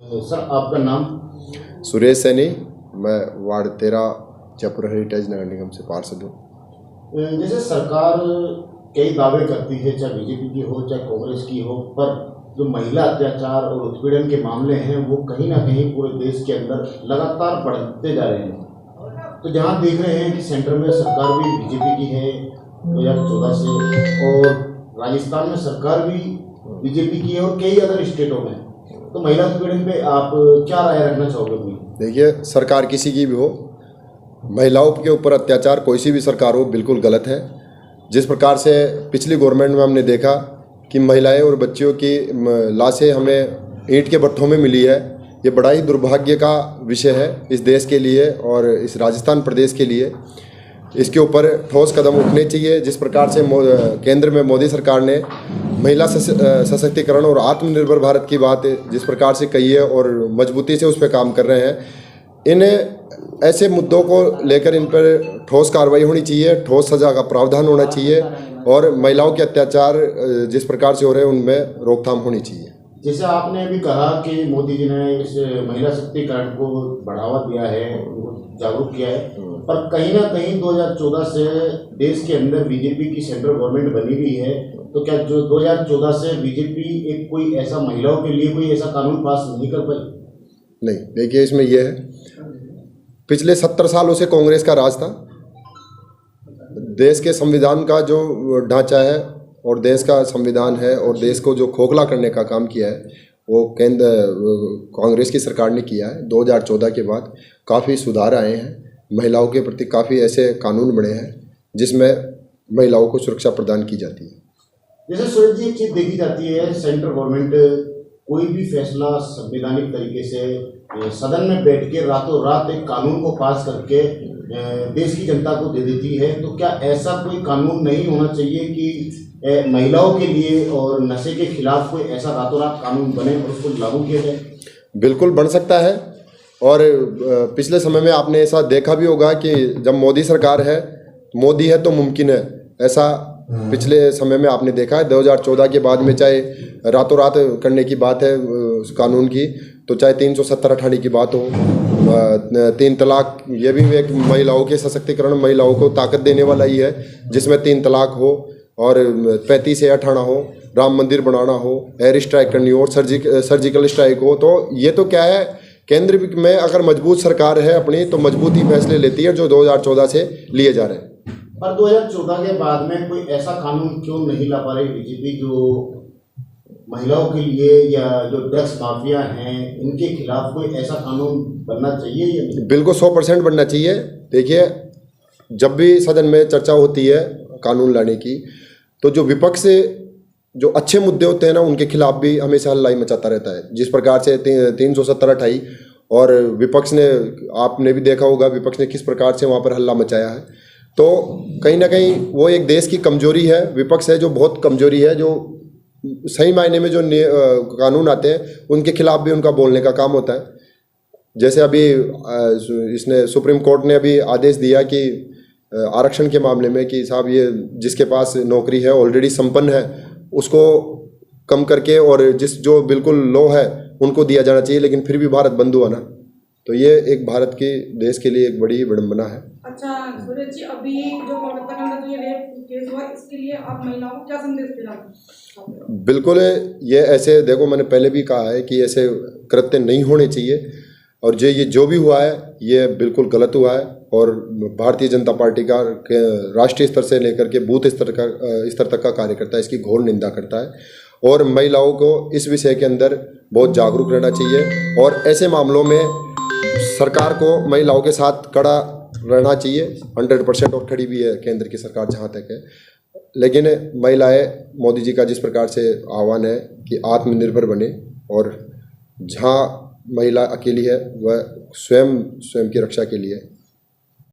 Sir आपका नाम? सुरेश सैनी, मैं वार्ड 13 जयपुर हेरिटेज नगर निगम से पार्षद हूँ। जैसे सरकार कई दावे करती है, चाहे बीजेपी की हो चाहे कांग्रेस की हो, पर जो महिला अत्याचार और उत्पीड़न के मामले हैं वो कहीं ना कहीं पूरे देश के अंदर लगातार बढ़ते जा रहे हैं। तो जहाँ देख रहे हैं कि सेंटर में सरकार भी बीजेपी की है 2014 से, और राजस्थान में सरकार भी बीजेपी की है और कई अदर स्टेटों में, तो महिला उत्पीड़न पे आप क्या राय रखना चाहोगे अपनी? देखिए, सरकार किसी की भी हो, महिलाओं के ऊपर अत्याचार कोई सी भी सरकार हो बिल्कुल गलत है। जिस प्रकार से पिछली गवर्नमेंट में हमने देखा कि महिलाएं और बच्चियों की लाशें हमें ईंट के भट्ठों में मिली है, ये बड़ा ही दुर्भाग्य का विषय है इस देश के लिए और इस राजस्थान प्रदेश के लिए। इसके ऊपर ठोस कदम उठने चाहिए। जिस प्रकार से केंद्र में मोदी सरकार ने महिला सशक्तिकरण और आत्मनिर्भर भारत की बात जिस प्रकार से कही है और मजबूती से उस पर काम कर रहे हैं, इन ऐसे मुद्दों को लेकर इन पर ठोस कार्रवाई होनी चाहिए, ठोस सजा का प्रावधान होना चाहिए और महिलाओं के अत्याचार जिस प्रकार से हो रहे हैं उनमें रोकथाम होनी चाहिए। जैसे आपने अभी कहा कि मोदी जी ने इस महिला शक्तिकरण को बढ़ावा दिया है, जागरूक किया है, पर कहीं ना कहीं 2014 से देश के अंदर बीजेपी की सेंट्रल गवर्नमेंट बनी हुई है, तो क्या जो 2014 से बीजेपी एक कोई ऐसा महिलाओं के लिए कोई ऐसा कानून पास नहीं कर पाई? नहीं, देखिए इसमें यह है, पिछले 70 सालों से कांग्रेस का राज था। देश के संविधान का जो ढांचा है और देश का संविधान है और देश को जो खोखला करने का काम किया है वो केंद्र कांग्रेस की सरकार ने किया है। 2014 के बाद काफ़ी सुधार आए हैं, महिलाओं के प्रति काफ़ी ऐसे कानून बने हैं जिसमें महिलाओं को सुरक्षा प्रदान की जाती है। जैसे सूरज जी, एक चीज़ देखी जाती है, सेंट्रल गवर्नमेंट कोई भी फैसला संवैधानिक तरीके से सदन में बैठ के रातों रात एक कानून को पास करके देश की जनता को दे देती है, तो क्या ऐसा कोई कानून नहीं होना चाहिए कि महिलाओं के लिए और नशे के खिलाफ कोई ऐसा रातों रात कानून बने और उसको लागू किया जाए? बिल्कुल बन सकता है और पिछले समय में आपने ऐसा देखा भी होगा कि जब मोदी सरकार है, मोदी है तो मुमकिन है, ऐसा पिछले समय में आपने देखा है। 2014 के बाद में चाहे रातों रात करने की बात है उस कानून की, तो चाहे 370 हटाने की बात हो, 3 तलाक, ये भी एक महिलाओं के सशक्तिकरण, महिलाओं को ताकत देने वाला ही है, जिसमें 3 तलाक हो और 35 से हटाना हो, राम मंदिर बनाना हो, एयर स्ट्राइक करनी हो और सर्जिकल स्ट्राइक हो। तो ये तो क्या है, केंद्र में अगर मजबूत सरकार है अपनी तो मजबूत ही फैसले लेती है जो 2014 से लिए जा रहे हैं। पर 2014 के बाद में कोई ऐसा कानून क्यों नहीं ला पा रही बीजेपी जो महिलाओं के लिए या जो ड्रग्स माफिया हैं इनके खिलाफ कोई ऐसा कानून बनना चाहिए या नहीं? बिल्कुल 100% बनना चाहिए। देखिए, जब भी सदन में चर्चा होती है कानून लाने की, तो जो विपक्ष से जो अच्छे मुद्दे होते हैं ना, उनके खिलाफ भी हमेशा हल्लाई मचाता रहता है। जिस प्रकार से 370 हटाई और विपक्ष ने, आपने भी देखा होगा विपक्ष ने किस प्रकार से वहाँ पर हल्ला मचाया है। तो कहीं ना कहीं वो एक देश की कमजोरी है, विपक्ष है जो बहुत कमजोरी है, जो सही मायने में जो कानून आते हैं उनके खिलाफ भी उनका बोलने का काम होता है। जैसे अभी इसने सुप्रीम कोर्ट ने अभी आदेश दिया कि आरक्षण के मामले में कि साहब ये जिसके पास नौकरी है ऑलरेडी संपन्न है उसको कम करके और जो बिल्कुल लो है उनको दिया जाना चाहिए, लेकिन फिर भी भारत बंद हुआ ना, तो ये एक भारत के देश के लिए एक बड़ी विडंबना है। अच्छा सूरज जी, अभी जो कोलकाता के अंदर जो ये रेप केस हुआ, इसके लिए आप महिलाओं को क्या संदेश देना चाहते? बिल्कुल, ये ऐसे देखो, मैंने पहले भी कहा है कि ऐसे कृत्य नहीं होने चाहिए और ये जो भी हुआ है ये बिल्कुल गलत हुआ है और भारतीय जनता पार्टी का राष्ट्रीय स्तर से लेकर के बूथ स्तर तक का कार्यकर्ता इसकी घोर निंदा करता है और महिलाओं को इस विषय के अंदर बहुत जागरूक रहना चाहिए और ऐसे मामलों में सरकार को महिलाओं के साथ कड़ा रहना चाहिए 100%, और खड़ी भी है केंद्र की सरकार जहाँ तक है। लेकिन महिलाएं, मोदी जी का जिस प्रकार से आह्वान है कि आत्मनिर्भर बने और जहाँ महिला अकेली है वह स्वयं की रक्षा के लिए